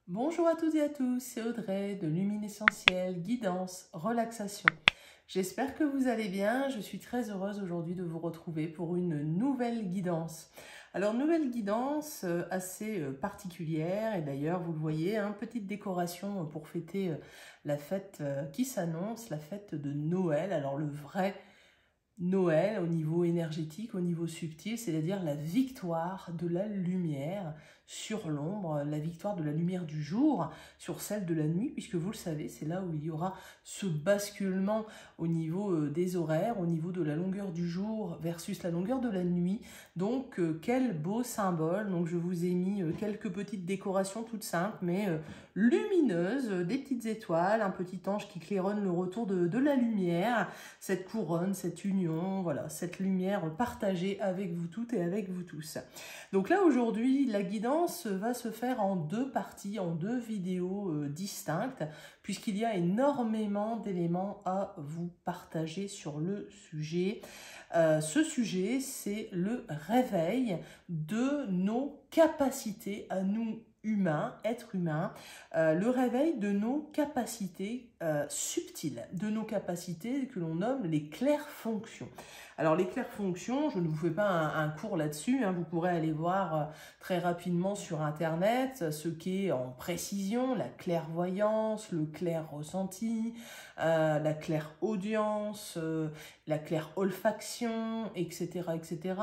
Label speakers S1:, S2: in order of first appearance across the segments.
S1: Bonjour à toutes et à tous, c'est Audrey de Luminessentiel, guidance, relaxation. J'espère que vous allez bien, je suis très heureuse aujourd'hui de vous retrouver pour une nouvelle guidance. Alors nouvelle guidance assez particulière et d'ailleurs vous le voyez, petite décoration pour fêter la fête qui s'annonce, la fête de Noël. Alors le vrai Noël au niveau énergétique, au niveau subtil, c'est-à-dire la victoire de la lumière sur l'ombre, la victoire de la lumière du jour sur celle de la nuit, puisque vous le savez, c'est là où il y aura ce basculement au niveau des horaires, au niveau de la longueur du jour versus la longueur de la nuit. Donc, quel beau symbole. Donc, je vous ai mis quelques petites décorations toutes simples, mais lumineuses, des petites étoiles, un petit ange qui claironne le retour de la lumière, cette couronne, cette union, voilà, cette lumière partagée avec vous toutes et avec vous tous. Donc là aujourd'hui, la guidance va se faire en deux parties, en deux vidéos distinctes, puisqu'il y a énormément d'éléments à vous partager sur le sujet. Ce sujet, c'est le réveil de nos capacités à nous humains, êtres humains, le réveil de nos capacités subtiles, de nos capacités que l'on nomme les claires-fonctions. Alors les claires-fonctions, je ne vous fais pas un cours là-dessus, vous pourrez aller voir très rapidement sur internet ce qu'est en précision la clairvoyance, le clair-ressenti, la claire-audience, la claire-olfaction, etc., etc.,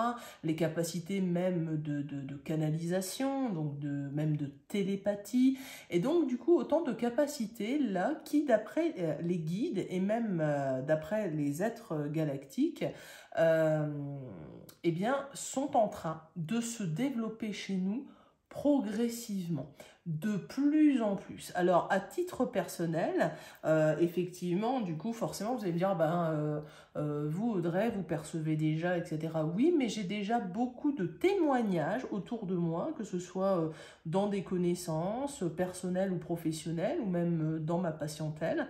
S1: les capacités même de canalisation, donc même de télépathie, et donc du coup autant de capacités là qui d'après les guides et même d'après les êtres galactiques eh bien, sont en train de se développer chez nous progressivement, de plus en plus. Alors, à titre personnel, effectivement, du coup, forcément, vous allez me dire, vous, Audrey, vous percevez déjà, etc. Oui, mais j'ai déjà beaucoup de témoignages autour de moi, que ce soit dans des connaissances personnelles ou professionnelles, ou même dans ma patientèle,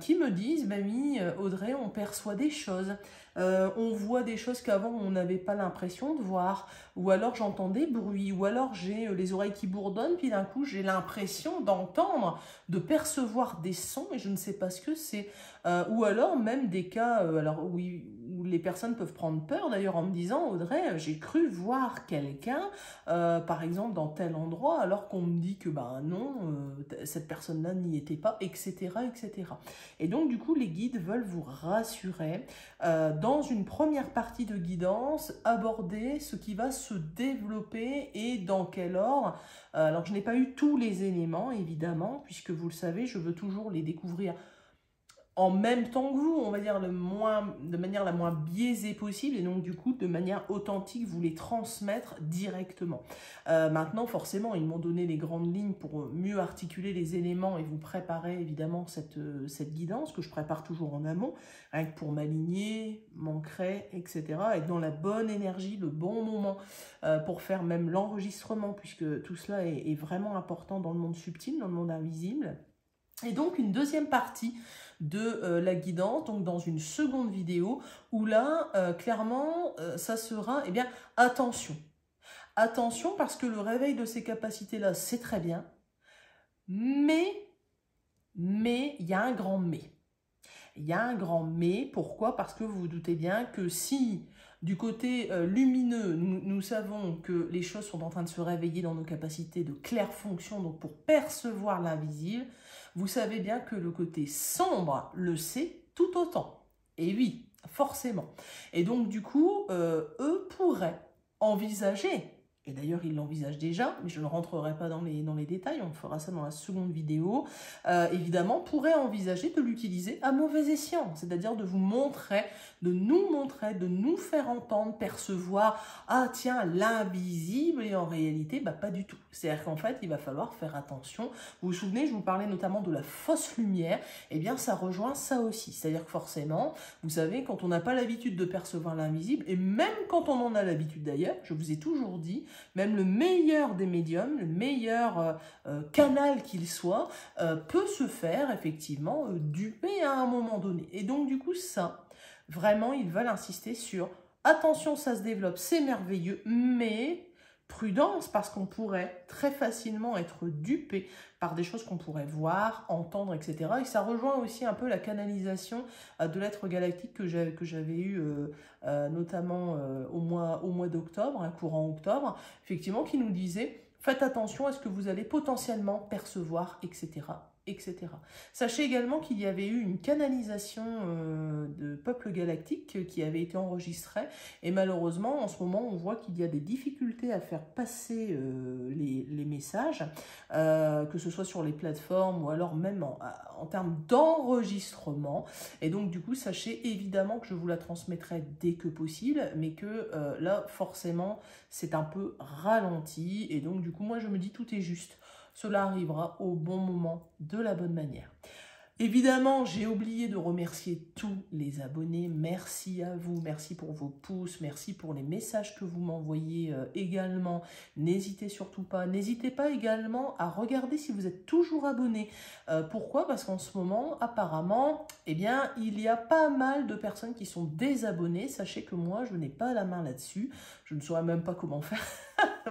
S1: qui me disent, mamie, Audrey, on perçoit des choses. On voit des choses qu'avant on n'avait pas l'impression de voir, ou alors j'entends des bruits, ou alors j'ai les oreilles qui bourdonnent, puis d'un coup j'ai l'impression d'entendre, de percevoir des sons et je ne sais pas ce que c'est. Ou alors même des cas alors, oui, où les personnes peuvent prendre peur d'ailleurs en me disant Audrey, j'ai cru voir quelqu'un par exemple dans tel endroit alors qu'on me dit que non, cette personne-là n'y était pas, etc., etc. Et donc du coup les guides veulent vous rassurer dans une première partie de guidance, aborder ce qui va se développer et dans quel ordre. Alors je n'ai pas eu tous les éléments évidemment, puisque vous le savez, je veux toujours les découvrir en même temps que vous, on va dire de manière la moins biaisée possible et donc du coup de manière authentique vous les transmettre directement. Maintenant forcément ils m'ont donné les grandes lignes pour mieux articuler les éléments et vous préparer évidemment cette guidance que je prépare toujours en amont, rien que pour m'aligner, m'ancrer, etc. Être dans la bonne énergie, le bon moment pour faire même l'enregistrement puisque tout cela est vraiment important dans le monde subtil, dans le monde invisible. Et donc une deuxième partie de la guidance, donc dans une seconde vidéo, où là, clairement, ça sera, eh bien, attention. Attention parce que le réveil de ces capacités-là, c'est très bien, mais, il y a un grand mais. Il y a un grand mais, pourquoi? Parce que vous vous doutez bien que si du côté lumineux, nous savons que les choses sont en train de se réveiller dans nos capacités de claire fonction, donc pour percevoir l'invisible, vous savez bien que le côté sombre le sait tout autant. Et oui, forcément. Et donc du coup, eux pourraient envisager, et d'ailleurs ils l'envisagent déjà, mais je ne rentrerai pas dans les détails, on fera ça dans la seconde vidéo, évidemment, pourrait envisager de l'utiliser à mauvais escient, c'est-à-dire de vous montrer, de nous faire entendre, percevoir, ah tiens, l'invisible, et en réalité, pas du tout. C'est-à-dire qu'en fait, il va falloir faire attention. Vous vous souvenez, je vous parlais notamment de la fausse lumière, eh bien ça rejoint ça aussi, c'est-à-dire que forcément, vous savez, quand on n'a pas l'habitude de percevoir l'invisible, et même quand on en a l'habitude d'ailleurs, je vous ai toujours dit, même le meilleur des médiums, le meilleur canal qu'il soit, peut se faire effectivement duper à un moment donné. Et donc du coup ça, vraiment ils veulent insister sur attention ça se développe, c'est merveilleux, mais prudence parce qu'on pourrait très facilement être dupé par des choses qu'on pourrait voir, entendre, etc. Et ça rejoint aussi un peu la canalisation de l'être galactique que j'avais eu notamment au mois d'octobre, courant octobre, effectivement, qui nous disait « Faites attention à ce que vous allez potentiellement percevoir, etc. » etc. Sachez également qu'il y avait eu une canalisation de Peuple Galactique qui avait été enregistrée et malheureusement en ce moment on voit qu'il y a des difficultés à faire passer les messages, que ce soit sur les plateformes ou alors même en termes d'enregistrement, et donc du coup sachez évidemment que je vous la transmettrai dès que possible, mais que là forcément c'est un peu ralenti et donc du coup moi je me dis tout est juste. Cela arrivera au bon moment, de la bonne manière. Évidemment, j'ai oublié de remercier tous les abonnés. Merci à vous, merci pour vos pouces, merci pour les messages que vous m'envoyez également. N'hésitez surtout pas. N'hésitez pas également à regarder si vous êtes toujours abonné. Pourquoi? Parce qu'en ce moment, apparemment, eh bien, il y a pas mal de personnes qui sont désabonnées. Sachez que moi, je n'ai pas la main là-dessus. Je ne saurais même pas comment faire.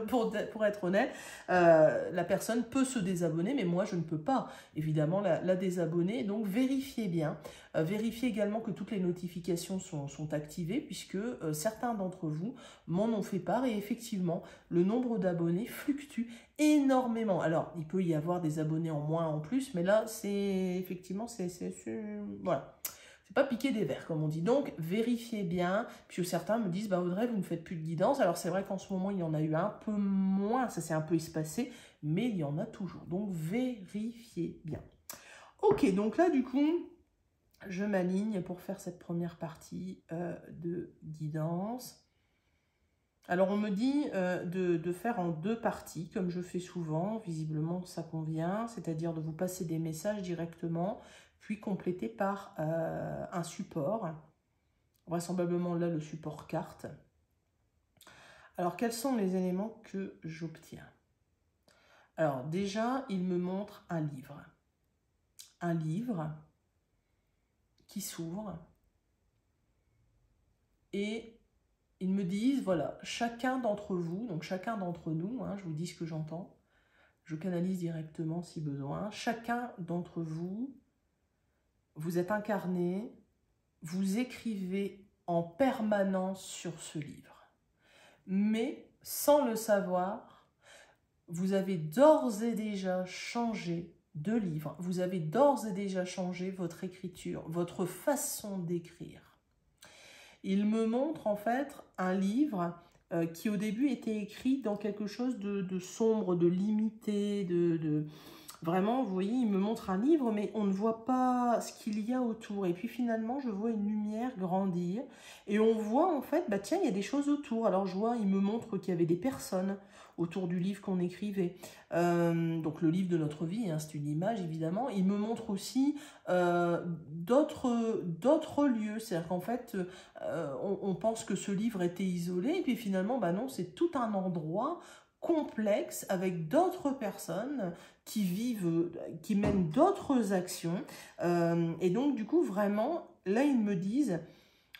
S1: Pour être honnête, la personne peut se désabonner, mais moi je ne peux pas évidemment la désabonner, donc vérifiez bien, vérifiez également que toutes les notifications sont activées, puisque certains d'entre vous m'en ont fait part, et effectivement le nombre d'abonnés fluctue énormément. Alors il peut y avoir des abonnés en moins en plus, mais là c'est effectivement, voilà. C'est pas piquer des vers, comme on dit. Donc, vérifiez bien. Puis certains me disent, bah Audrey, vous ne faites plus de guidance. Alors, c'est vrai qu'en ce moment, il y en a eu un peu moins. Ça s'est un peu espacé. Mais il y en a toujours. Donc, vérifiez bien. Ok, donc là, du coup, je m'aligne pour faire cette première partie de guidance. Alors, on me dit de faire en 2 parties, comme je fais souvent. Visiblement, ça convient. C'est-à-dire de vous passer des messages directement, puis complété par un support, vraisemblablement là le support carte. Alors quels sont les éléments que j'obtiens? Alors déjà, il me montre un livre qui s'ouvre et ils me disent, voilà, chacun d'entre vous, donc chacun d'entre nous, je vous dis ce que j'entends, je canalise directement si besoin, chacun d'entre vous, vous êtes incarné, vous écrivez en permanence sur ce livre. Mais, sans le savoir, vous avez d'ores et déjà changé de livre. Vous avez d'ores et déjà changé votre écriture, votre façon d'écrire. Il me montre en fait un livre qui au début était écrit dans quelque chose de sombre, de limité, Vraiment, vous voyez, il me montre un livre, mais on ne voit pas ce qu'il y a autour. Et puis finalement, je vois une lumière grandir. Et on voit en fait, bah tiens, il y a des choses autour. Alors je vois, il me montre qu'il y avait des personnes autour du livre qu'on écrivait. Donc le livre de notre vie, c'est une image évidemment. Il me montre aussi d'autres lieux. C'est-à-dire qu'en fait, on pense que ce livre était isolé. Et puis finalement, bah non, c'est tout un endroit complexe avec d'autres personnes qui vivent, qui mènent d'autres actions. Et donc, du coup, vraiment, là, ils me disent,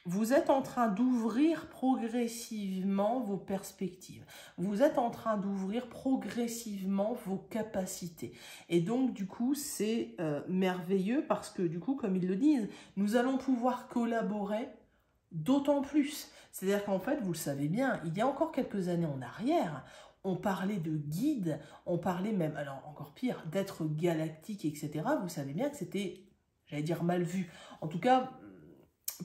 S1: vous êtes en train d'ouvrir progressivement vos perspectives. Vous êtes en train d'ouvrir progressivement vos capacités. Et donc, du coup, c'est merveilleux parce que, du coup, comme ils le disent, nous allons pouvoir collaborer d'autant plus. C'est-à-dire qu'en fait, vous le savez bien, il y a encore quelques années en arrière, on parlait de guide, on parlait même, alors encore pire, d'être galactique, etc. Vous savez bien que c'était, j'allais dire, mal vu. En tout cas,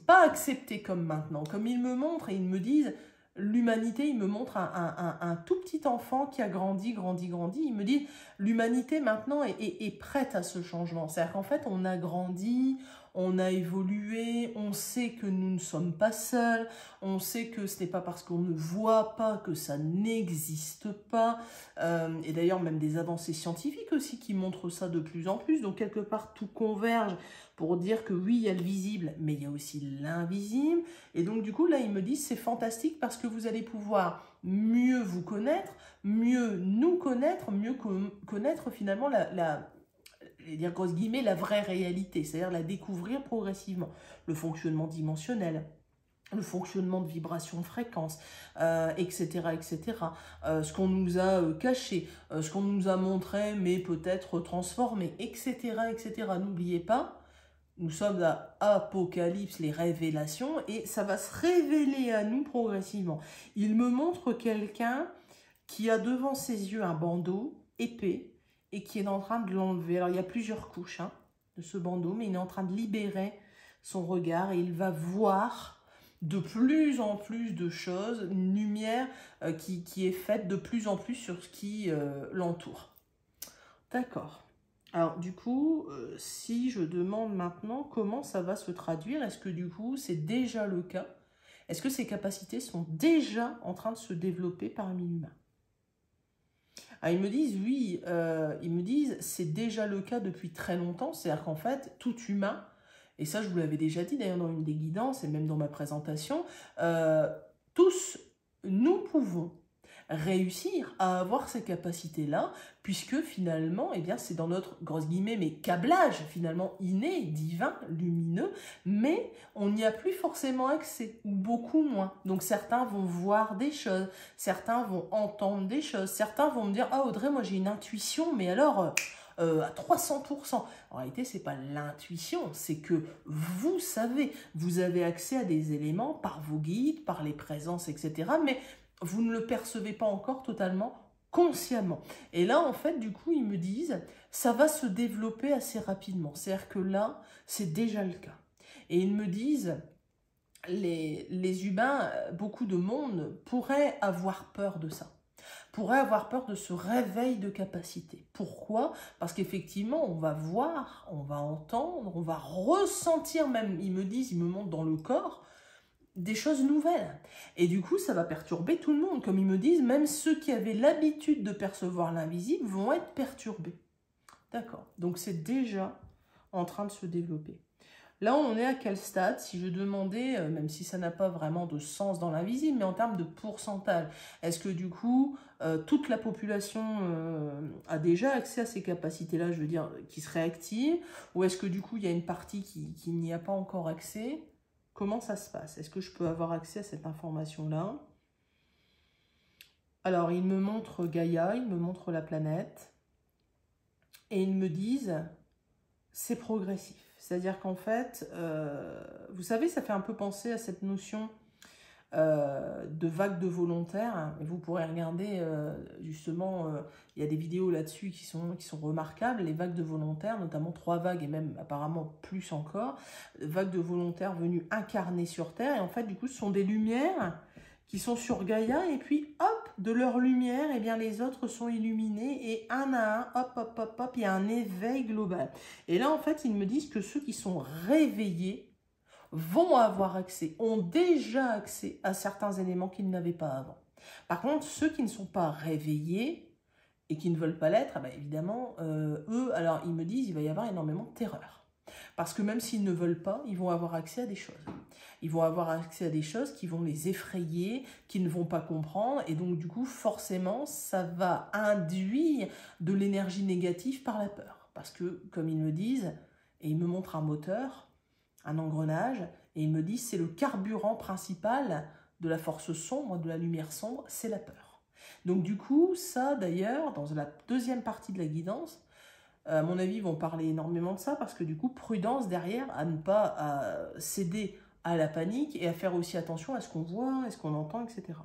S1: pas accepté comme maintenant. Comme ils me montrent et ils me disent, l'humanité, ils me montrent un tout petit enfant qui a grandi. Ils me disent, l'humanité maintenant est prête à ce changement. C'est-à-dire qu'en fait, on a grandi, on a évolué, on sait que nous ne sommes pas seuls, on sait que ce n'est pas parce qu'on ne voit pas que ça n'existe pas. Et d'ailleurs, même des avancées scientifiques aussi qui montrent ça de plus en plus. Donc, quelque part, tout converge pour dire que oui, il y a le visible, mais il y a aussi l'invisible. Et donc, du coup, là, ils me disent, c'est fantastique parce que vous allez pouvoir mieux vous connaître, mieux nous connaître, mieux connaître finalement dire grosse guillemets, la vraie réalité, c'est-à-dire la découvrir progressivement, le fonctionnement dimensionnel, le fonctionnement de vibration de fréquence, etc., etc. Ce qu'on nous a caché, ce qu'on nous a montré, mais peut-être transformé, etc., etc. N'oubliez pas, nous sommes à Apocalypse, les révélations, et ça va se révéler à nous progressivement. Il me montre quelqu'un qui a devant ses yeux un bandeau épais et qui est en train de l'enlever. Alors, il y a plusieurs couches de ce bandeau, mais il est en train de libérer son regard et il va voir de plus en plus de choses, une lumière qui est faite de plus en plus sur ce qui l'entoure. D'accord. Alors du coup, si je demande maintenant comment ça va se traduire, est-ce que du coup c'est déjà le cas? Est-ce que ces capacités sont déjà en train de se développer parmi l'humain? Alors, ils me disent oui, ils me disent c'est déjà le cas depuis très longtemps, c'est-à-dire qu'en fait tout humain, et ça je vous l'avais déjà dit d'ailleurs dans une des guidances et même dans ma présentation, tous nous pouvons réussir à avoir ces capacités-là, puisque finalement, eh bien, c'est dans notre, grosse guillemets, mais câblage finalement inné, divin, lumineux, mais on n'y a plus forcément accès, ou beaucoup moins. Donc certains vont voir des choses, certains vont entendre des choses, certains vont me dire « Ah Audrey, moi j'ai une intuition, mais alors… à 300%. » En réalité, ce n'est pas l'intuition, c'est que vous savez, vous avez accès à des éléments par vos guides, par les présences, etc. Mais vous ne le percevez pas encore totalement consciemment. Et là, en fait, du coup, ils me disent, ça va se développer assez rapidement. C'est-à-dire que là, c'est déjà le cas. Et ils me disent, les humains, beaucoup de monde pourrait avoir peur de ça. Pourrait avoir peur de ce réveil de capacité. Pourquoi? Parce qu'effectivement, on va voir, on va entendre, on va ressentir même, ils me disent, ils me montrent dans le corps, des choses nouvelles. Et du coup, ça va perturber tout le monde. Comme ils me disent, même ceux qui avaient l'habitude de percevoir l'invisible vont être perturbés. D'accord. Donc, c'est déjà en train de se développer. Là, on est à quel stade? Si je demandais, même si ça n'a pas vraiment de sens dans l'invisible, mais en termes de pourcentage, est-ce que du coup, toute la population a déjà accès à ces capacités-là, je veux dire, qui seraient actives? Ou est-ce que du coup, il y a une partie qui n'y a pas encore accès? Comment ça se passe? Est-ce que je peux avoir accès à cette information-là? Alors, ils me montrent Gaïa, ils me montrent la planète, et ils me disent, c'est progressif. C'est-à-dire qu'en fait, vous savez, ça fait un peu penser à cette notion de vague de volontaires. Et vous pourrez regarder, justement, il y a des vidéos là-dessus qui sont remarquables, les vagues de volontaires, notamment 3 vagues et même apparemment plus encore, vagues de volontaires venus incarner sur Terre. Et en fait, du coup, ce sont des lumières qui sont sur Gaïa, et puis hop, de leur lumière, eh bien, les autres sont illuminés, et un à un, hop, hop, hop, hop, il y a un éveil global. Et là, en fait, ils me disent que ceux qui sont réveillés vont avoir accès, ont déjà accès à certains éléments qu'ils n'avaient pas avant. Par contre, ceux qui ne sont pas réveillés et qui ne veulent pas l'être, bah, évidemment, eux, alors ils me disent il va y avoir énormément de terreur. Parce que même s'ils ne veulent pas, ils vont avoir accès à des choses. Ils vont avoir accès à des choses qui vont les effrayer, qu'ils ne vont pas comprendre. Et donc, du coup, forcément, ça va induire de l'énergie négative par la peur. Parce que, comme ils me disent, et ils me montrent un moteur, un engrenage, et ils me disent c'est le carburant principal de la force sombre, de la lumière sombre, c'est la peur. Donc, du coup, ça, d'ailleurs, dans la deuxième partie de la guidance, à mon avis, ils vont parler énormément de ça parce que du coup, prudence derrière à ne pas céder à la panique et à faire aussi attention à ce qu'on voit, à ce qu'on entend, etc.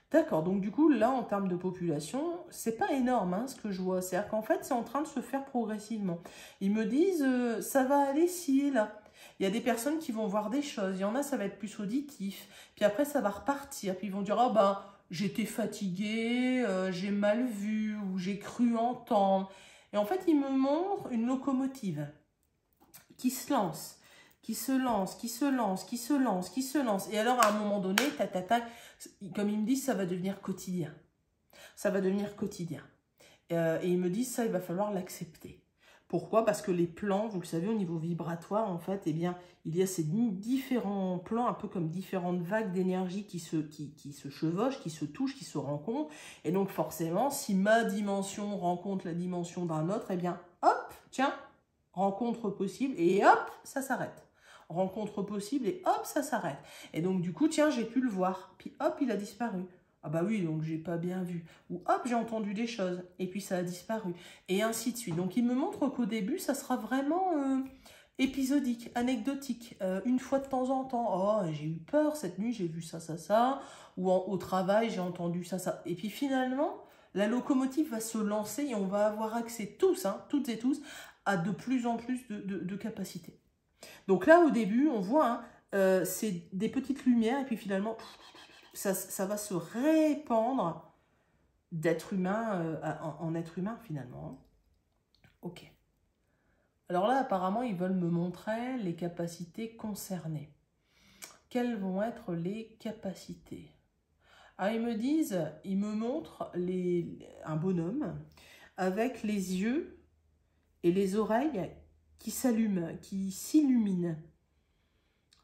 S1: D'accord, donc du coup, là, en termes de population, c'est pas énorme ce que je vois. C'est-à-dire qu'en fait, c'est en train de se faire progressivement. Ils me disent, ça va aller ci et là. Il y a des personnes qui vont voir des choses. Il y en a, ça va être plus auditif. Puis après, ça va repartir. Puis ils vont dire, ah ben, j'étais fatigué, j'ai mal vu ou j'ai cru entendre. Et en fait, il me montre une locomotive qui se lance, qui se lance, qui se lance, qui se lance, qui se lance. Et alors, à un moment donné, comme ils me disent, ça va devenir quotidien. Ça va devenir quotidien. Et ils me disent, ça, il va falloir l'accepter. Pourquoi? Parce que les plans, vous le savez, au niveau vibratoire, en fait, eh bien, il y a ces différents plans, un peu comme différentes vagues d'énergie qui se chevauchent, qui se touchent, qui se rencontrent. Et donc, forcément, si ma dimension rencontre la dimension d'un autre, eh bien, hop, tiens, rencontre possible, et hop, ça s'arrête. rencontre possible, et hop, ça s'arrête. Et donc, du coup, tiens, j'ai pu le voir. Puis hop, il a disparu. Ah bah oui, donc j'ai pas bien vu. Ou hop, j'ai entendu des choses, et puis ça a disparu. Et ainsi de suite. Donc, il me montre qu'au début, ça sera vraiment épisodique, anecdotique. Une fois de temps en temps, oh, j'ai eu peur cette nuit, j'ai vu ça, ça, ça. Ou au travail, j'ai entendu ça, ça. Et puis finalement, la locomotive va se lancer et on va avoir accès tous, hein, toutes et tous, à de plus en plus de capacités. Donc là, au début, on voit, hein, c'est des petites lumières et puis finalement, ça va se répandre d'être humain en être humain finalement. Ok. Alors là, apparemment, ils veulent me montrer les capacités concernées. Quelles vont être les capacités? Alors, ils me disent, ils me montrent un bonhomme avec les yeux et les oreilles qui s'allument, qui s'illuminent.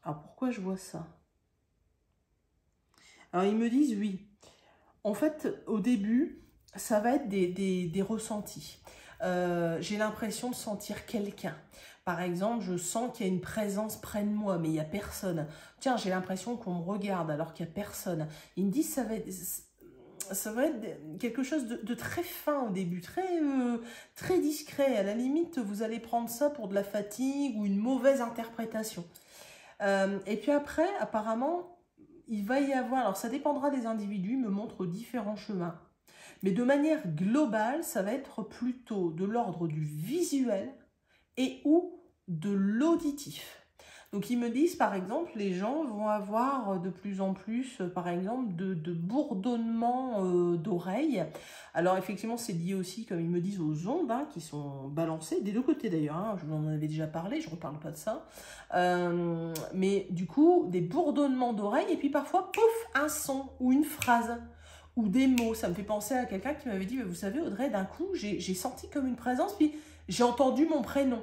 S1: Alors, pourquoi je vois ça? Alors, ils me disent, oui. En fait, au début, ça va être des ressentis. J'ai l'impression de sentir quelqu'un. Par exemple, je sens qu'il y a une présence près de moi, mais il n'y a personne. Tiens, j'ai l'impression qu'on me regarde alors qu'il n'y a personne. Ils me disent ça va être quelque chose de très fin au début, très discret. À la limite, vous allez prendre ça pour de la fatigue ou une mauvaise interprétation. Et puis après, apparemment, il va y avoir... Alors, ça dépendra des individus, ils me montrent différents chemins. Mais de manière globale, ça va être plutôt de l'ordre du visuel et ou de l'auditif. Donc, ils me disent, par exemple, les gens vont avoir de plus en plus, par exemple, de bourdonnements d'oreilles. Alors, effectivement, c'est lié aussi, comme ils me disent, aux ondes hein, qui sont balancées, des deux côtés d'ailleurs. Hein, je vous en avais déjà parlé, je ne reparle pas de ça. Mais du coup, des bourdonnements d'oreilles et puis parfois, pouf, un son ou une phrase ou des mots. Ça me fait penser à quelqu'un qui m'avait dit, vous savez, Audrey, d'un coup, j'ai senti comme une présence, puis j'ai entendu mon prénom.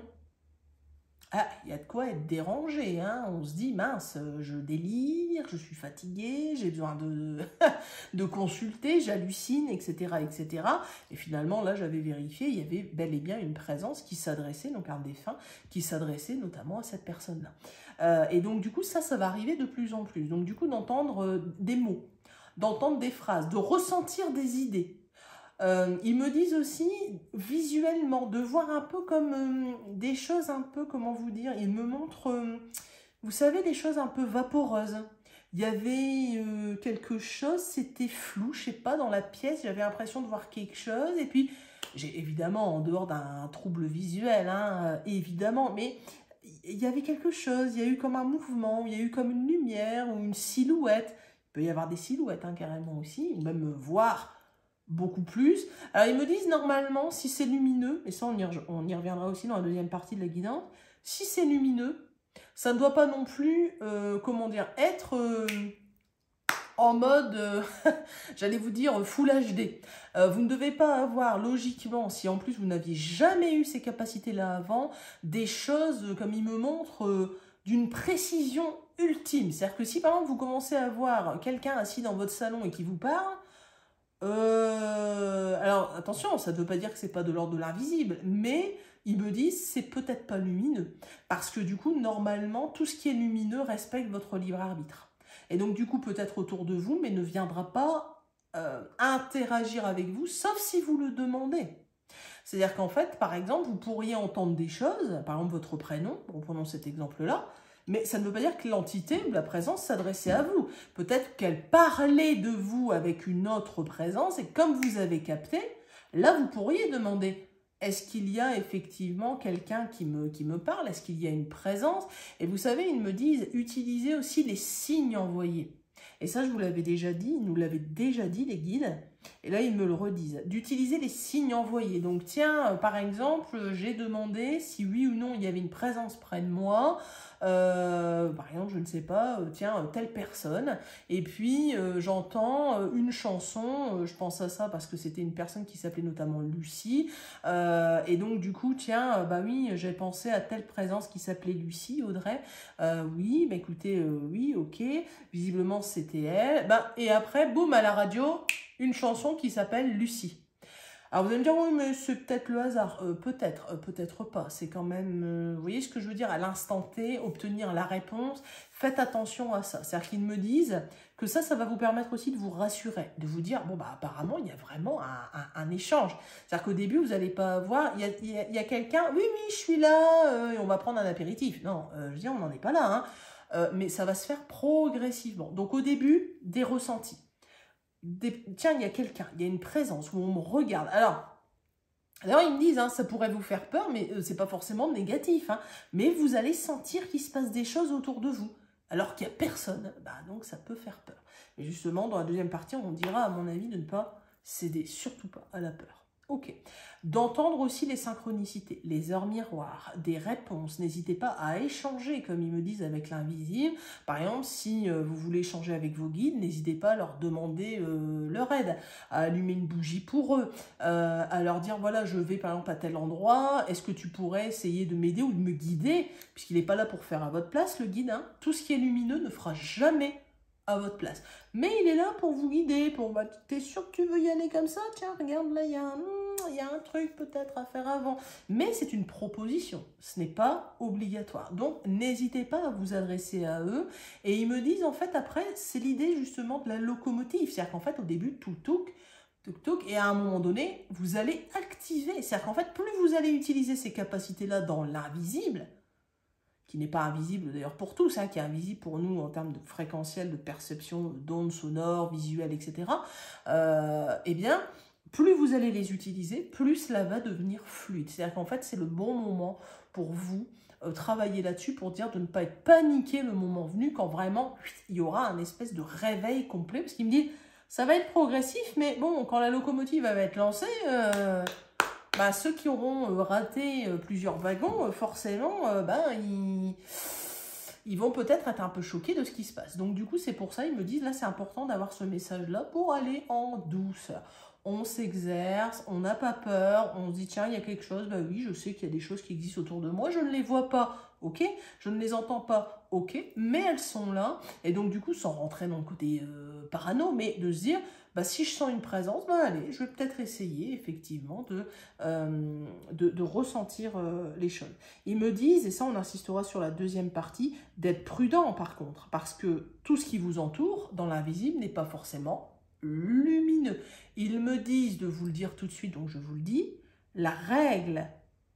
S1: Ah, il y a de quoi être dérangé, hein. On se dit, mince, je délire, je suis fatiguée, j'ai besoin de consulter, j'hallucine, etc., etc. Et finalement, là, j'avais vérifié, il y avait bel et bien une présence qui s'adressait, donc un défunt, qui s'adressait notamment à cette personne-là. Et donc, du coup, ça va arriver de plus en plus. Donc, du coup, d'entendre des mots, d'entendre des phrases, de ressentir des idées. Ils me disent aussi visuellement de voir un peu comme des choses un peu, comment vous dire, ils me montrent, vous savez, des choses un peu vaporeuses. Il y avait quelque chose, c'était flou, je sais pas, dans la pièce, j'avais l'impression de voir quelque chose. Et puis, j'ai évidemment, en dehors d'un trouble visuel, hein, évidemment, mais il y avait quelque chose, il y a eu comme un mouvement, il y a eu comme une lumière ou une silhouette. Il peut y avoir des silhouettes hein, carrément aussi, ou même voir beaucoup plus. Alors, ils me disent normalement, si c'est lumineux, et ça, on y reviendra aussi dans la deuxième partie de la guidance, si c'est lumineux, ça ne doit pas non plus, comment dire, être en mode, j'allais vous dire, Full HD. Vous ne devez pas avoir, logiquement, si en plus vous n'aviez jamais eu ces capacités-là avant, des choses, comme il me montre, d'une précision ultime. C'est-à-dire que si, par exemple, vous commencez à voir quelqu'un assis dans votre salon et qui vous parle, alors attention, ça ne veut pas dire que c'est pas de l'ordre de l'invisible, mais ils me disent c'est peut-être pas lumineux, parce que du coup, normalement, tout ce qui est lumineux respecte votre libre arbitre. Et donc du coup, peut-être autour de vous, mais ne viendra pas interagir avec vous, sauf si vous le demandez. C'est-à-dire qu'en fait, par exemple, vous pourriez entendre des choses, par exemple votre prénom, reprenons cet exemple-là, mais ça ne veut pas dire que l'entité ou la présence s'adressait à vous. Peut-être qu'elle parlait de vous avec une autre présence, et comme vous avez capté, là vous pourriez demander, est-ce qu'il y a effectivement quelqu'un qui me parle? Est-ce qu'il y a une présence? Et vous savez, ils me disent, utilisez aussi les signes envoyés. Et ça, je vous l'avais déjà dit, ils nous l'avaient déjà dit, les guides. Et là, ils me le redisent. D'utiliser les signes envoyés. Donc, tiens, par exemple, j'ai demandé si oui ou non il y avait une présence près de moi. Par exemple, je ne sais pas, tiens, telle personne. Et puis, j'entends une chanson. Je pense à ça parce que c'était une personne qui s'appelait notamment Lucie. Et donc, du coup, tiens, bah oui, j'ai pensé à telle présence qui s'appelait Lucie, Audrey. Oui, bah écoutez, oui, ok. Visiblement, c'était elle. Bah, et après, boum, à la radio, une chanson qui s'appelle Lucie. Alors vous allez me dire, oui, mais c'est peut-être le hasard. Peut-être, peut-être pas. C'est quand même, vous voyez ce que je veux dire, à l'instant T, obtenir la réponse. Faites attention à ça. C'est-à-dire qu'ils me disent que ça va vous permettre aussi de vous rassurer, de vous dire, bon, bah apparemment, il y a vraiment un échange. C'est-à-dire qu'au début, vous n'allez pas voir, il y a quelqu'un, oui, oui, je suis là, et on va prendre un apéritif. Non, je veux dire, on n'en est pas là, hein. Mais ça va se faire progressivement. Donc au début, des ressentis. Tiens, il y a quelqu'un, il y a une présence où on me regarde. Alors, ils me disent, hein, ça pourrait vous faire peur, mais c'est pas forcément négatif. Hein, mais vous allez sentir qu'il se passe des choses autour de vous, alors qu'il n'y a personne. Bah, donc, ça peut faire peur. Mais justement, dans la deuxième partie, on dira, à mon avis, de ne pas céder, surtout pas à la peur. Ok. D'entendre aussi les synchronicités, les heures miroirs, des réponses. N'hésitez pas à échanger, comme ils me disent, avec l'invisible. Par exemple, si vous voulez échanger avec vos guides, n'hésitez pas à leur demander leur aide, à allumer une bougie pour eux, à leur dire, voilà, je vais par exemple à tel endroit, est-ce que tu pourrais essayer de m'aider ou de me guider, puisqu'il n'est pas là pour faire à votre place, le guide. Hein. Tout ce qui est lumineux ne fera jamais à votre place. Mais il est là pour vous guider, pour, bah, t'es sûr que tu veux y aller comme ça? Tiens, regarde, là, il y a un truc peut-être à faire avant. Mais c'est une proposition, ce n'est pas obligatoire. Donc, n'hésitez pas à vous adresser à eux. Et ils me disent, en fait, après, c'est l'idée justement de la locomotive. C'est-à-dire qu'en fait, au début, tout touk, et à un moment donné, vous allez activer. C'est-à-dire qu'en fait, plus vous allez utiliser ces capacités-là dans l'invisible, qui n'est pas invisible d'ailleurs pour tous, hein, qui est invisible pour nous en termes de fréquentiel, de perception, d'ondes sonores, visuelles, etc., eh bien, plus vous allez les utiliser, plus cela va devenir fluide. C'est-à-dire qu'en fait, c'est le bon moment pour vous travailler là-dessus, pour dire de ne pas être paniqué le moment venu, quand vraiment, il y aura un espèce de réveil complet, parce qu'il me dit, ça va être progressif, mais bon, quand la locomotive va être lancée... bah, ceux qui auront raté plusieurs wagons, forcément, ils vont peut-être être un peu choqués de ce qui se passe. Donc du coup, c'est pour ça, ils me disent, là, c'est important d'avoir ce message-là pour aller en douceur. On s'exerce, on n'a pas peur, on se dit, tiens, il y a quelque chose, bah oui, je sais qu'il y a des choses qui existent autour de moi, je ne les vois pas, ok, je ne les entends pas, ok, mais elles sont là. Et donc du coup, sans rentrer dans le côté parano, mais de se dire, bah, si je sens une présence, bah, allez, je vais peut-être essayer effectivement de ressentir les choses. Ils me disent, et ça on insistera sur la deuxième partie, d'être prudent par contre, parce que tout ce qui vous entoure dans l'invisible n'est pas forcément lumineux. Ils me disent de vous le dire tout de suite, donc je vous le dis, la règle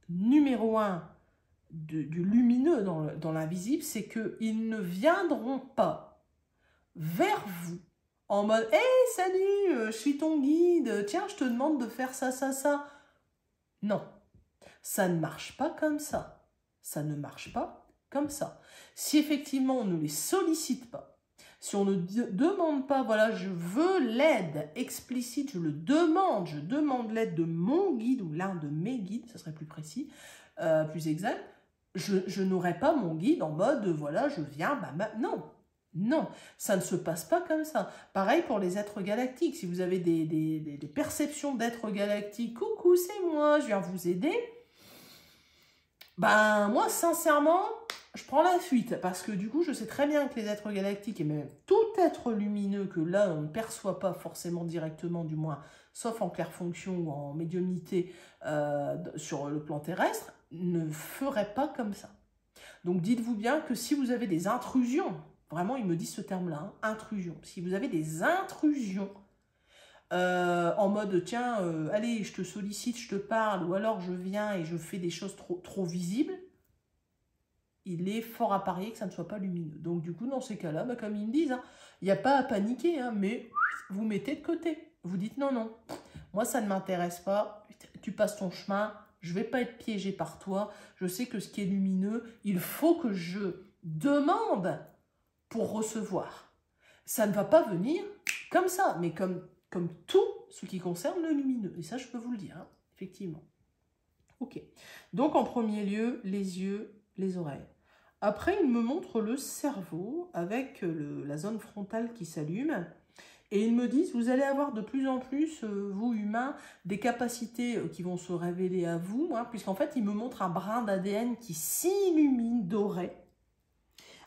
S1: numéro 1 du lumineux dans l'invisible, c'est qu'ils ne viendront pas vers vous en mode « Hey, salut, je suis ton guide, tiens, je te demande de faire ça, ça, ça. » Non, ça ne marche pas comme ça. Ça ne marche pas comme ça. Si effectivement on ne les sollicite pas, si on ne demande pas, voilà, je veux l'aide explicite, je demande l'aide de mon guide ou l'un de mes guides, ça serait plus précis, plus exact, je n'aurai pas mon guide en mode, voilà, je viens, non. Non, ça ne se passe pas comme ça. Pareil pour les êtres galactiques. Si vous avez des perceptions d'êtres galactiques, coucou, c'est moi, je viens vous aider. Ben, moi, sincèrement, je prends la fuite. Parce que du coup, je sais très bien que les êtres galactiques, et même tout être lumineux que là, on ne perçoit pas forcément directement, du moins, sauf en clair-fonction ou en médiumnité sur le plan terrestre, ne ferait pas comme ça. Donc, dites-vous bien que si vous avez des intrusions, vraiment, ils me disent ce terme-là, hein, intrusion. Si vous avez des intrusions en mode, tiens, allez, je te sollicite, je te parle, ou alors je viens et je fais des choses trop visibles, il est fort à parier que ça ne soit pas lumineux. Donc du coup, dans ces cas-là, bah, comme ils me disent, il n'y a pas à paniquer, hein, mais vous mettez de côté. Vous dites non, non, moi ça ne m'intéresse pas, tu passes ton chemin, je ne vais pas être piégé par toi, je sais que ce qui est lumineux, il faut que je demande pour recevoir. Ça ne va pas venir comme ça, mais comme tout ce qui concerne le lumineux. Et ça, je peux vous le dire, hein, effectivement. Ok. Donc, en premier lieu, les yeux, les oreilles. Après, il me montre le cerveau avec la zone frontale qui s'allume. Et ils me disent, vous allez avoir de plus en plus, vous humains, des capacités qui vont se révéler à vous, hein, puisqu'en fait, ils me montrent un brin d'ADN qui s'illumine doré.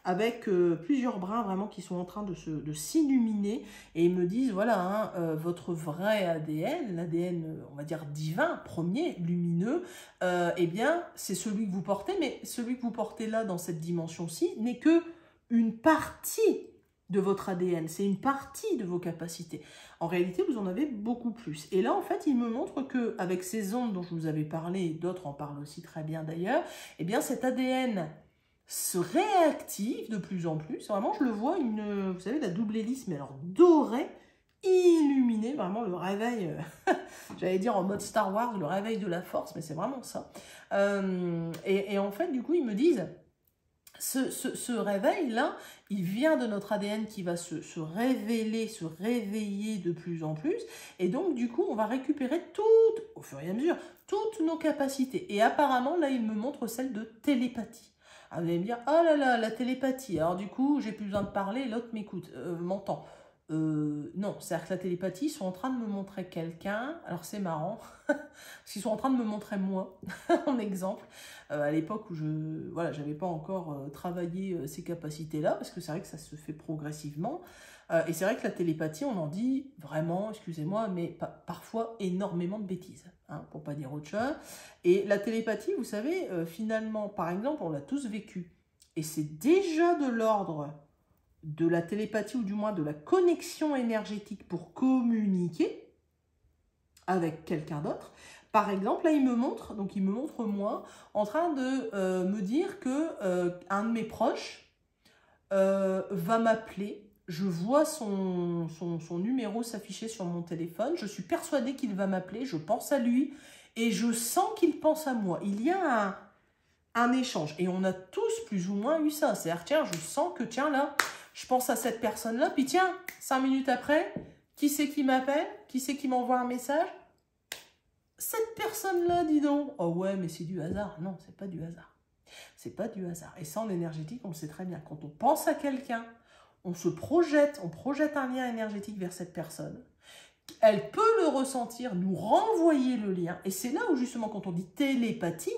S1: avec plusieurs brins vraiment qui sont en train de s'illuminer, et ils me disent, voilà, hein, votre vrai ADN, l'ADN, on va dire divin, premier, lumineux, eh bien, c'est celui que vous portez, mais celui que vous portez là, dans cette dimension-ci, n'est que une partie de votre ADN, c'est une partie de vos capacités. En réalité, vous en avez beaucoup plus. Et là, en fait, il me montre qu'avec ces ondes dont je vous avais parlé, et d'autres en parlent aussi très bien d'ailleurs, eh bien, cet ADN se réactive de plus en plus. Vraiment, je le vois, vous savez, la double hélice, mais alors dorée, illuminée, vraiment le réveil, j'allais dire en mode Star Wars, le réveil de la force, mais c'est vraiment ça. Et en fait, du coup, ils me disent, ce réveil-là, il vient de notre ADN qui va se révéler, se réveiller de plus en plus. Et donc, du coup, on va récupérer au fur et à mesure, toutes nos capacités. Et apparemment, là, il me montre celle de télépathie. Alors, vous allez me dire, oh là là, la télépathie. Alors, du coup, j'ai plus besoin de parler, l'autre m'écoute, m'entend. Non, c'est-à-dire que la télépathie, ils sont en train de me montrer quelqu'un. Alors, c'est marrant, parce qu'ils sont en train de me montrer moi, en exemple. À l'époque où voilà, j'avais pas encore travaillé ces capacités-là, parce que c'est vrai que ça se fait progressivement. Et c'est vrai que la télépathie, on en dit vraiment, excusez-moi, mais parfois énormément de bêtises, hein, pour pas dire autre chose. Et la télépathie, vous savez, finalement, par exemple, on l'a tous vécu. Et c'est déjà de l'ordre de la télépathie, ou du moins de la connexion énergétique pour communiquer avec quelqu'un d'autre. Par exemple, là, il me montre moi, en train de me dire que un de mes proches va m'appeler. Je vois son numéro s'afficher sur mon téléphone. Je suis persuadée qu'il va m'appeler. Je pense à lui et je sens qu'il pense à moi. Il y a un échange. Et on a tous plus ou moins eu ça. C'est-à-dire, tiens, je sens que, tiens, là, je pense à cette personne-là. Puis tiens, 5 minutes après, qui c'est qui m'appelle? Qui c'est qui m'envoie un message? Cette personne-là, dis donc. Oh ouais, mais c'est du hasard. Non, c'est pas du hasard. C'est pas du hasard. Et ça, en énergétique, on le sait très bien. Quand on pense à quelqu'un, on projette un lien énergétique vers cette personne. Elle peut le ressentir, nous renvoyer le lien. Et c'est là où, justement, quand on dit télépathie,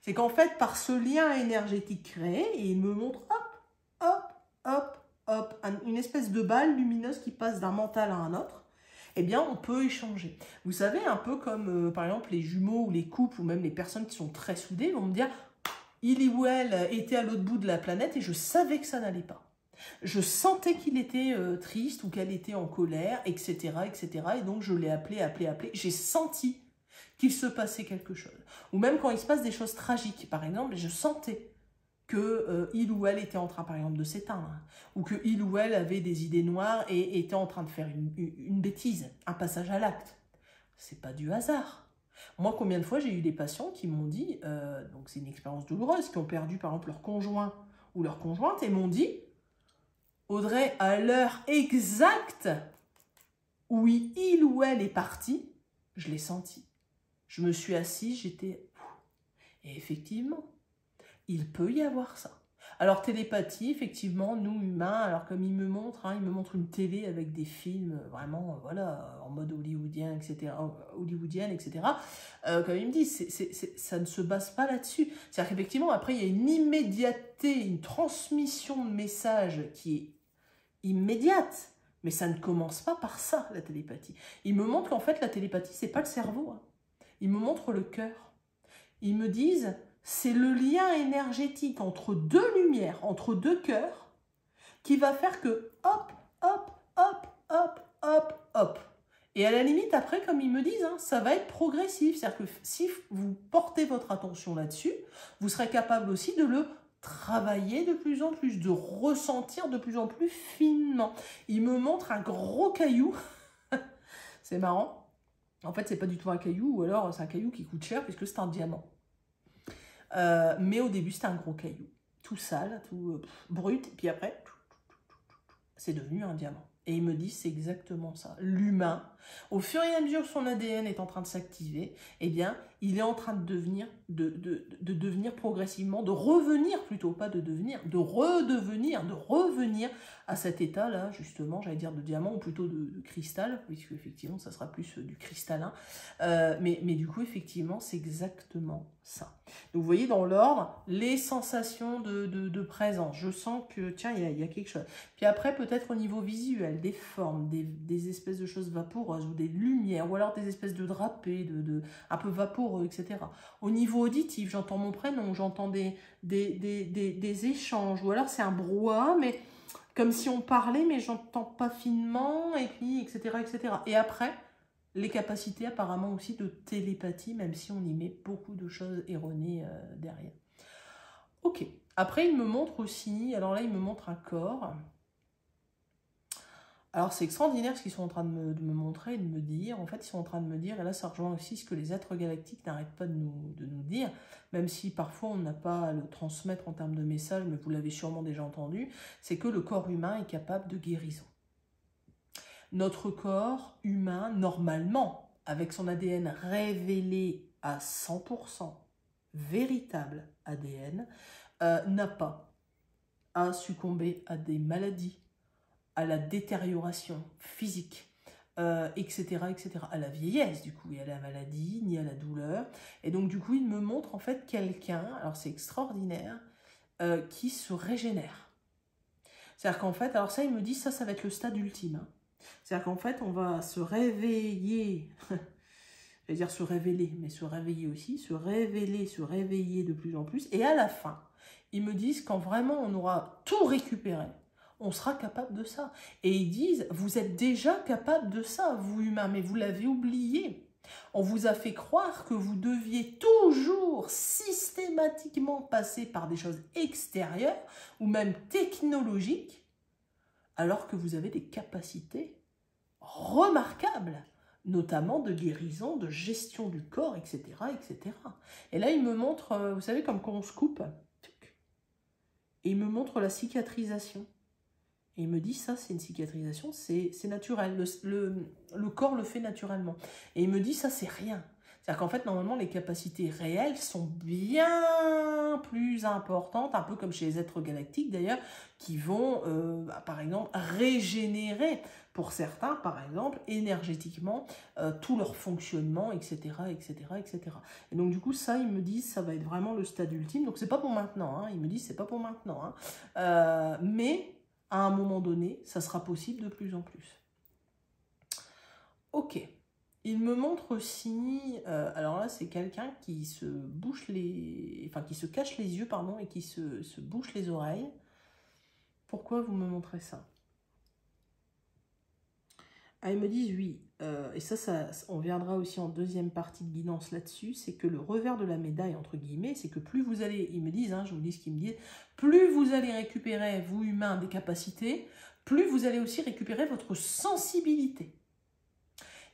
S1: c'est qu'en fait, par ce lien énergétique créé, et il me montre, hop, hop, hop, hop, une espèce de balle lumineuse qui passe d'un mental à un autre, eh bien, on peut échanger. Vous savez, un peu comme, par exemple, les jumeaux ou les couples, ou même les personnes qui sont très soudées, vont me dire, il ou elle était à l'autre bout de la planète et je savais que ça n'allait pas. Je sentais qu'il était triste ou qu'elle était en colère, etc., etc. Et donc, je l'ai appelé. J'ai senti qu'il se passait quelque chose. Ou même quand il se passe des choses tragiques, par exemple, je sentais que il ou elle était en train, par exemple, de s'éteindre, ou que il ou elle avait des idées noires et était en train de faire une bêtise, un passage à l'acte. C'est pas du hasard. Moi, combien de fois j'ai eu des patients qui m'ont dit, donc c'est une expérience douloureuse, qui ont perdu, par exemple, leur conjoint ou leur conjointe, et m'ont dit, Audrey, à l'heure exacte où il ou elle est parti, je l'ai senti. Je me suis assise, j'étais... Et effectivement, il peut y avoir ça. Alors, télépathie, effectivement, nous, humains, alors comme il me montre, hein, il me montre une télé avec des films, vraiment, voilà, en mode hollywoodien, etc., comme il me dit, ça ne se base pas là-dessus. C'est-à-dire qu'effectivement, après, il y a une immédiateté, une transmission de messages qui est immédiate, mais ça ne commence pas par ça, la télépathie. Il me montre qu'en fait, la télépathie, c'est pas le cerveau, hein. Il me montre le cœur. Ils me disent, c'est le lien énergétique entre deux lumières, entre deux cœurs, qui va faire que hop, hop, hop, hop, hop, hop. Et à la limite, après, comme ils me disent, hein, ça va être progressif. C'est-à-dire que si vous portez votre attention là-dessus, vous serez capable aussi de le travailler de plus en plus, de ressentir de plus en plus finement. Il me montre un gros caillou. C'est marrant. En fait, c'est pas du tout un caillou, ou alors c'est un caillou qui coûte cher puisque c'est un diamant. Mais au début, c'était un gros caillou. Tout sale, tout brut. Et puis après, c'est devenu un diamant. Et il me dit, c'est exactement ça. L'humain, Au fur et à mesure que son ADN est en train de s'activer, eh bien, il est en train de devenir, de devenir progressivement, de revenir plutôt, pas de devenir, de redevenir, de revenir à cet état-là, justement, j'allais dire de diamant ou plutôt de cristal, puisque effectivement, ça sera plus du cristallin. Mais du coup, effectivement, c'est exactement ça. Donc, vous voyez dans l'ordre, les sensations de présence. Je sens que, tiens, il y a quelque chose. Puis après, peut-être au niveau visuel, des formes, des espèces de choses vaporeuses ou des lumières, ou alors des espèces de drapés, un peu vaporeux, etc. Au niveau auditif, j'entends mon prénom, j'entends des échanges, ou alors c'est un brouhaha, mais comme si on parlait, mais j'entends pas finement, et puis, etc., etc. Et après, les capacités apparemment aussi de télépathie, même si on y met beaucoup de choses erronées derrière. Ok. Après, il me montre aussi, alors là, il me montre un corps. Alors, c'est extraordinaire ce qu'ils sont en train de me montrer et de me dire. En fait, ils sont en train de me dire, et là, ça rejoint aussi ce que les êtres galactiques n'arrêtent pas de nous dire, même si parfois on n'a pas à le transmettre en termes de message, mais vous l'avez sûrement déjà entendu, c'est que le corps humain est capable de guérison. Notre corps humain, normalement, avec son ADN révélé à 100%, véritable ADN, n'a pas à succomber à des maladies, à la détérioration physique, etc., etc., à la vieillesse, du coup, et à la maladie, ni à la douleur. Et donc, du coup, il me montre, en fait, quelqu'un, alors c'est extraordinaire, qui se régénère. C'est-à-dire qu'en fait, alors ça, il me dit, ça va être le stade ultime. Hein. C'est-à-dire qu'en fait, on va se réveiller, je vais dire se révéler, mais se réveiller aussi, se réveiller de plus en plus, et à la fin, ils me disent, quand vraiment on aura tout récupéré, on sera capable de ça. Et ils disent, vous êtes déjà capable de ça, vous humains, mais vous l'avez oublié. On vous a fait croire que vous deviez toujours systématiquement passer par des choses extérieures ou même technologiques, alors que vous avez des capacités remarquables, notamment de guérison, de gestion du corps, etc., etc. Et là, il me montre, vous savez, comme quand on se coupe, et il me montre la cicatrisation. Et il me dit, ça, c'est une cicatrisation, c'est naturel. Le corps le fait naturellement. Et il me dit, ça, c'est rien. C'est-à-dire qu'en fait, normalement, les capacités réelles sont bien plus importantes, un peu comme chez les êtres galactiques, d'ailleurs, qui vont, par exemple, régénérer, pour certains, par exemple, énergétiquement, tout leur fonctionnement, etc., etc., etc. Et donc, du coup, ça, ils me disent, ça va être vraiment le stade ultime. Donc, c'est pas pour maintenant. Hein. Ils me disent, c'est pas pour maintenant. Hein. Mais à un moment donné, ça sera possible de plus en plus. Ok. Il me montre aussi, alors là c'est quelqu'un qui se bouche qui se cache les yeux, pardon, et qui se bouche les oreilles. Pourquoi vous me montrez ça? Ah, ils me disent oui, et ça, on viendra aussi en deuxième partie de guidance là-dessus, c'est que le revers de la médaille, entre guillemets, c'est que plus vous allez, ils me disent, hein, je vous dis ce qu'ils me disent, plus vous allez récupérer, vous humains, des capacités, plus vous allez aussi récupérer votre sensibilité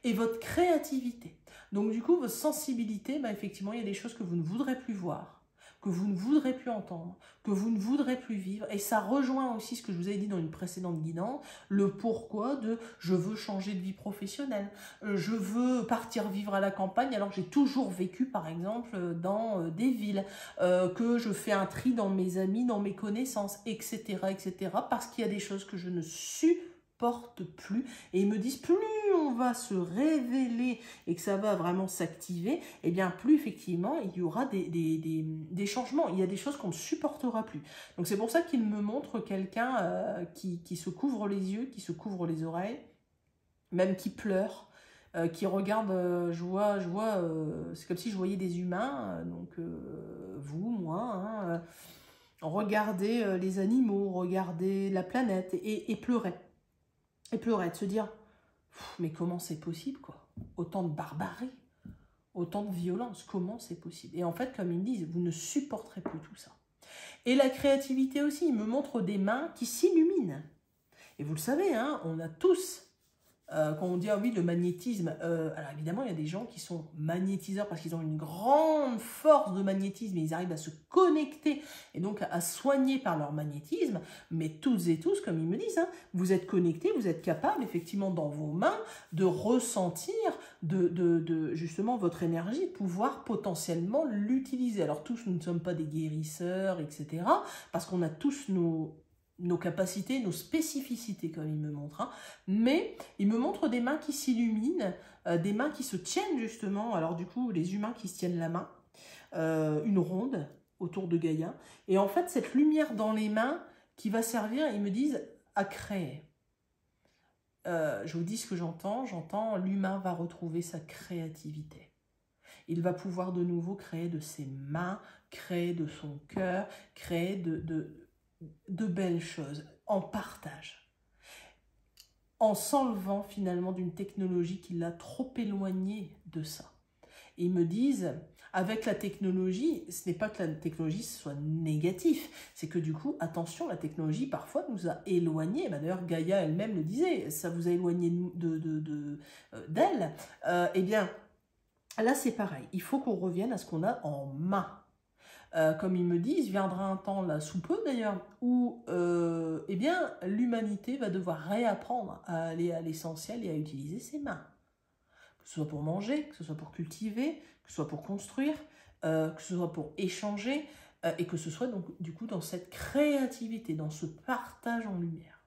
S1: et votre créativité. Donc du coup, votre sensibilité, bah, effectivement, il y a des choses que vous ne voudrez plus voir, que vous ne voudrez plus entendre, que vous ne voudrez plus vivre. Et ça rejoint aussi ce que je vous avais dit dans une précédente guidance, le pourquoi de « je veux changer de vie professionnelle, je veux partir vivre à la campagne alors que j'ai toujours vécu par exemple dans des villes, que je fais un tri dans mes amis, dans mes connaissances, etc. etc. parce qu'il y a des choses que je ne supporte plus. Et ils me disent, plus on va se révéler et que ça va vraiment s'activer, et bien plus effectivement il y aura des changements. Il y a des choses qu'on ne supportera plus. Donc c'est pour ça qu'il me montre quelqu'un qui se couvre les yeux, qui se couvre les oreilles, même qui pleure, qui regarde, je vois c'est comme si je voyais des humains, donc vous, moi, hein, regarder les animaux, regarder la planète et pleurer. Et pleurer, de se dire, mais comment c'est possible, quoi? Autant de barbarie, autant de violence, comment c'est possible? Et en fait, comme ils me disent, vous ne supporterez plus tout ça. Et la créativité aussi, il me montre des mains qui s'illuminent. Et vous le savez, hein, on a tous Quand on dit, ah oui, le magnétisme, alors évidemment, il y a des gens qui sont magnétiseurs parce qu'ils ont une grande force de magnétisme et ils arrivent à se connecter et donc à soigner par leur magnétisme, mais toutes et tous, comme ils me disent, hein, vous êtes connectés, vous êtes capables, effectivement, dans vos mains, de ressentir justement votre énergie, de pouvoir potentiellement l'utiliser. Alors tous, nous ne sommes pas des guérisseurs, etc., parce qu'on a tous nos capacités, nos spécificités, comme il me montre. Hein. Mais il me montre des mains qui s'illuminent, des mains qui se tiennent justement. Alors du coup, les humains qui se tiennent la main, une ronde autour de Gaïa. Et en fait, cette lumière dans les mains qui va servir, ils me disent, à créer. Je vous dis ce que j'entends. J'entends l'humain va retrouver sa créativité. Il va pouvoir de nouveau créer de ses mains, créer de son cœur, créer de belles choses, en partage, en s'enlevant finalement d'une technologie qui l'a trop éloigné de ça. Et ils me disent, avec la technologie, ce n'est pas que la technologie soit négative, c'est que du coup, attention, la technologie parfois nous a éloignés, d'ailleurs Gaïa elle-même le disait, ça vous a éloigné d'elle, eh bien, là c'est pareil, il faut qu'on revienne à ce qu'on a en main. Comme ils me disent, viendra un temps, là sous peu d'ailleurs, où eh bien, l'humanité va devoir réapprendre à aller à l'essentiel et à utiliser ses mains. Que ce soit pour manger, que ce soit pour cultiver, que ce soit pour construire, que ce soit pour échanger, et que ce soit donc du coup dans cette créativité, dans ce partage en lumière.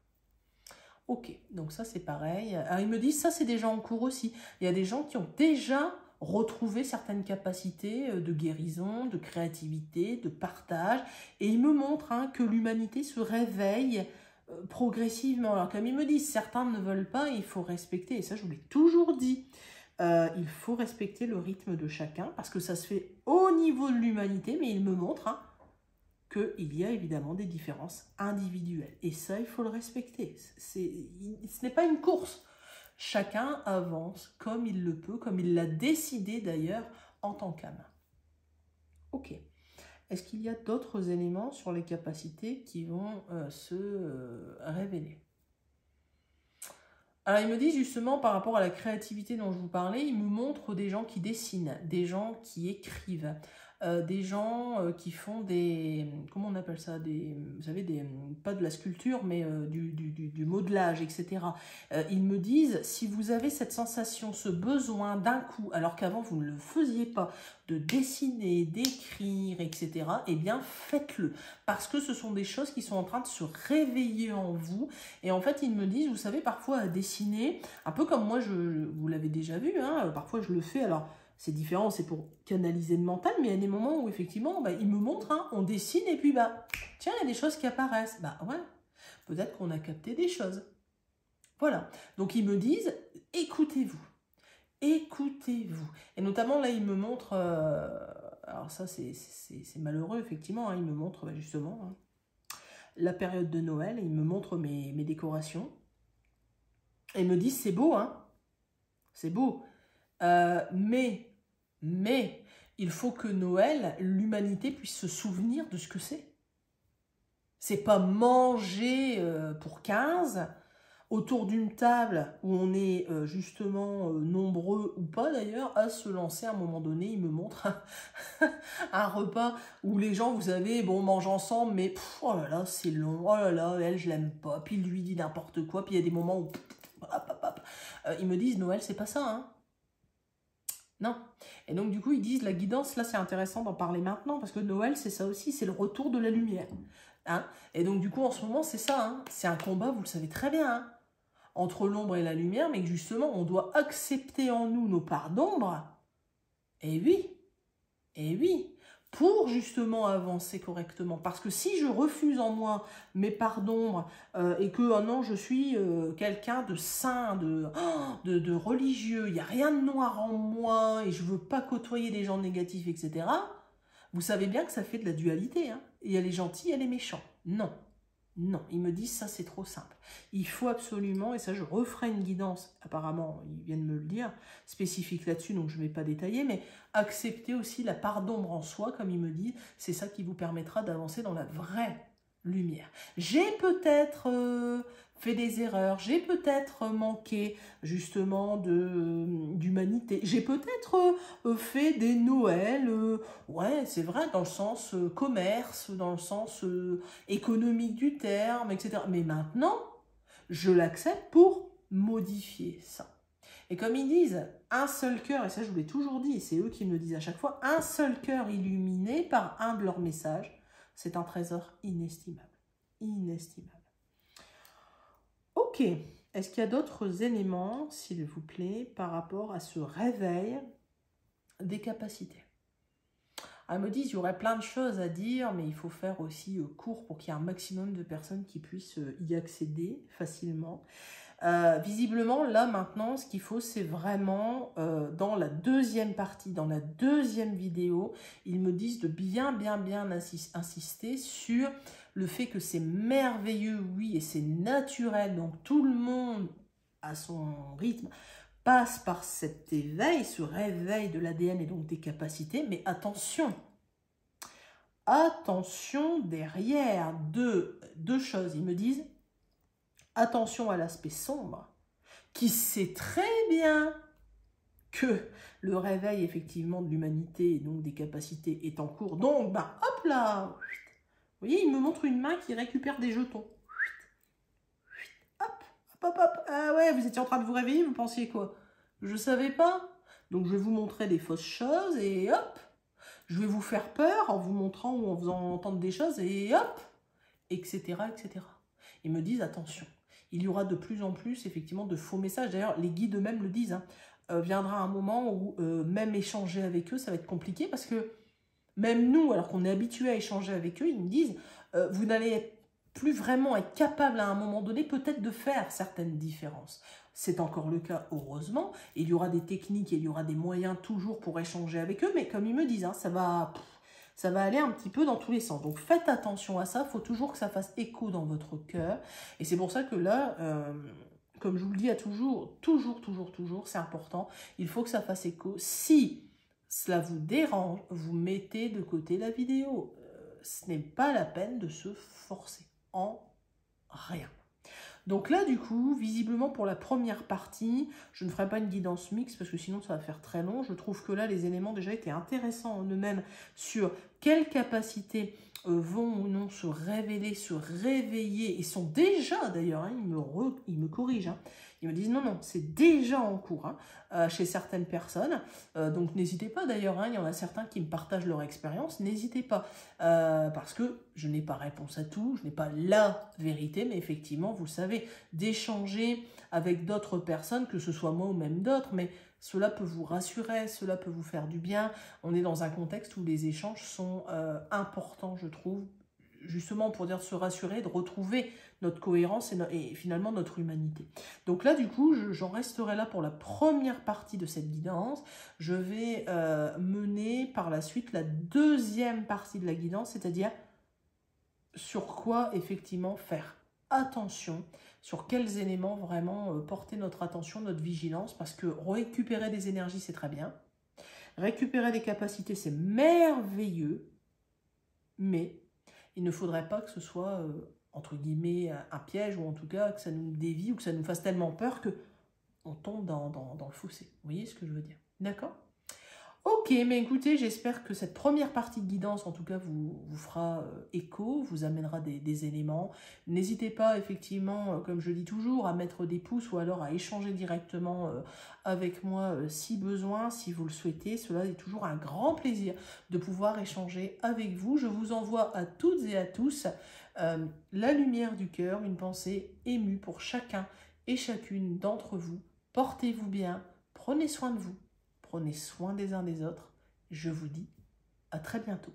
S1: Ok, donc ça c'est pareil. Alors ils me disent, ça c'est déjà en cours aussi. Il y a des gens qui ont déjà retrouver certaines capacités de guérison, de créativité, de partage. Et il me montre hein, que l'humanité se réveille progressivement. Alors comme ils me disent, certains ne veulent pas, il faut respecter. Et ça, je vous l'ai toujours dit. Il faut respecter le rythme de chacun parce que ça se fait au niveau de l'humanité, mais il me montre hein, qu'il y a évidemment des différences individuelles. Et ça, il faut le respecter. Ce n'est pas une course. Chacun avance comme il le peut, comme il l'a décidé d'ailleurs en tant qu'âme. Ok. Est-ce qu'il y a d'autres éléments sur les capacités qui vont se révéler? Alors il me dit justement par rapport à la créativité dont je vous parlais, il me montre des gens qui dessinent, des gens qui écrivent, des gens qui font des, comment on appelle ça, vous savez, pas de la sculpture, mais du modelage, etc. Ils me disent, si vous avez cette sensation, ce besoin d'un coup, alors qu'avant vous ne le faisiez pas, de dessiner, d'écrire, etc., eh bien faites-le, parce que ce sont des choses qui sont en train de se réveiller en vous, et en fait ils me disent, vous savez, parfois à dessiner, un peu comme moi, vous l'avez déjà vu, hein, parfois je le fais, alors c'est différent, c'est pour canaliser le mental, mais il y a des moments où effectivement, bah, il me montre, hein, on dessine et puis bah, tiens, il y a des choses qui apparaissent. Bah ouais, peut-être qu'on a capté des choses. Voilà, donc ils me disent, écoutez-vous, écoutez-vous. Et notamment là, il me montre, alors ça c'est malheureux effectivement, hein, il me montre bah, justement hein, la période de Noël, il me montre mes décorations, et ils me disent, c'est beau, hein, c'est beau, mais il faut que Noël, l'humanité puisse se souvenir de ce que c'est. C'est pas manger pour 15 autour d'une table où on est justement nombreux ou pas d'ailleurs à se lancer à un moment donné. Il me montre un repas où les gens, vous savez, bon, mangent ensemble, mais oh là là, c'est long, oh là là, elle, je l'aime pas, puis il lui dit n'importe quoi, puis il y a des moments où ils me disent Noël, c'est pas ça, hein. Non. Et donc, du coup, ils disent, la guidance, là, c'est intéressant d'en parler maintenant, parce que Noël, c'est ça aussi, c'est le retour de la lumière. Hein. Et donc, du coup, en ce moment, c'est ça. Hein. C'est un combat, vous le savez très bien, hein, entre l'ombre et la lumière, mais que justement, on doit accepter en nous nos parts d'ombre. Et oui, pour justement avancer correctement. Parce que si je refuse en moi mes parts d'ombre et que oh non, je suis quelqu'un de saint, de religieux, il n'y a rien de noir en moi et je ne veux pas côtoyer des gens négatifs, etc., vous savez bien que ça fait de la dualité. Hein. Il y a les gentils, il y a les méchants. Non. Non, ils me disent ça c'est trop simple. Il faut absolument, et ça je referai une guidance, apparemment ils viennent me le dire, spécifique là-dessus, donc je ne vais pas détailler, mais accepter aussi la part d'ombre en soi, comme ils me disent, c'est ça qui vous permettra d'avancer dans la vraie lumière. J'ai peut-être fait des erreurs, j'ai peut-être manqué justement d'humanité, j'ai peut-être fait des Noëls, ouais c'est vrai, dans le sens commerce, dans le sens économique du terme, etc. Mais maintenant, je l'accepte pour modifier ça. Et comme ils disent, un seul cœur, et ça je vous l'ai toujours dit, et c'est eux qui me le disent à chaque fois, un seul cœur illuminé par un de leurs messages, c'est un trésor inestimable. Inestimable. Ok, est-ce qu'il y a d'autres éléments, s'il vous plaît, par rapport à ce réveil des capacités? Elles me disent, il y aurait plein de choses à dire, mais il faut faire aussi court pour qu'il y ait un maximum de personnes qui puissent y accéder facilement. Visiblement, là, maintenant, ce qu'il faut, c'est vraiment, dans la deuxième partie, dans la deuxième vidéo, ils me disent de bien insister sur le fait que c'est merveilleux, oui, et c'est naturel, donc tout le monde, à son rythme, passe par cet éveil, ce réveil de l'ADN et donc des capacités, mais attention, attention derrière deux choses, ils me disent, attention à l'aspect sombre, qui sait très bien que le réveil effectivement de l'humanité et donc des capacités est en cours. Donc, bah, hop là, vous voyez, il me montre une main qui récupère des jetons. Hop, hop, hop. Ah ouais, vous étiez en train de vous réveiller, vous pensiez quoi? Je savais pas. Donc, je vais vous montrer des fausses choses et hop, je vais vous faire peur en vous montrant ou en faisant entendre des choses et hop, etc., etc. Ils me disent, attention, il y aura de plus en plus, effectivement, de faux messages. D'ailleurs, les guides eux-mêmes le disent. Hein. Viendra un moment où même échanger avec eux, ça va être compliqué parce que même nous, alors qu'on est habitué à échanger avec eux, ils me disent, vous n'allez plus vraiment être capable à un moment donné peut-être de faire certaines différences. C'est encore le cas, heureusement. Il y aura des techniques et il y aura des moyens toujours pour échanger avec eux, mais comme ils me disent, hein, ça va aller un petit peu dans tous les sens. Donc faites attention à ça, il faut toujours que ça fasse écho dans votre cœur. Et c'est pour ça que là, comme je vous le dis à toujours, c'est important. Il faut que ça fasse écho. Si cela vous dérange, vous mettez de côté la vidéo. Ce n'est pas la peine de se forcer en rien. Donc là, du coup, visiblement pour la première partie, je ne ferai pas une guidance mixte parce que sinon ça va faire très long. Je trouve que là, les éléments déjà étaient intéressants en eux-mêmes sur quelles capacités vont ou non se révéler, se réveiller et sont déjà d'ailleurs, hein, ils me corrigent, hein, ils me disent non, non, c'est déjà en cours hein, chez certaines personnes. Donc n'hésitez pas d'ailleurs, hein, il y en a certains qui me partagent leur expérience, n'hésitez pas. Parce que je n'ai pas réponse à tout, je n'ai pas la vérité, mais effectivement, vous le savez, d'échanger avec d'autres personnes, que ce soit moi ou même d'autres, mais cela peut vous rassurer, cela peut vous faire du bien. On est dans un contexte où les échanges sont importants, je trouve, justement pour dire de se rassurer, de retrouver notre cohérence et finalement notre humanité. Donc là, du coup, j'en resterai là pour la première partie de cette guidance. Je vais mener par la suite la deuxième partie de la guidance, c'est-à-dire sur quoi effectivement faire attention, sur quels éléments vraiment porter notre attention, notre vigilance, parce que récupérer des énergies, c'est très bien. Récupérer des capacités, c'est merveilleux, mais il ne faudrait pas que ce soit, entre guillemets, un piège, ou en tout cas que ça nous dévie, ou que ça nous fasse tellement peur qu'on tombe dans le fossé. Vous voyez ce que je veux dire? D'accord? Ok, mais écoutez, j'espère que cette première partie de guidance, en tout cas, vous fera écho, vous amènera des éléments. N'hésitez pas, effectivement, comme je dis toujours, à mettre des pouces ou alors à échanger directement avec moi si besoin, si vous le souhaitez. Cela est toujours un grand plaisir de pouvoir échanger avec vous. Je vous envoie à toutes et à tous la lumière du cœur, une pensée émue pour chacun et chacune d'entre vous. Portez-vous bien, prenez soin de vous. Prenez soin des uns des autres. Je vous dis à très bientôt.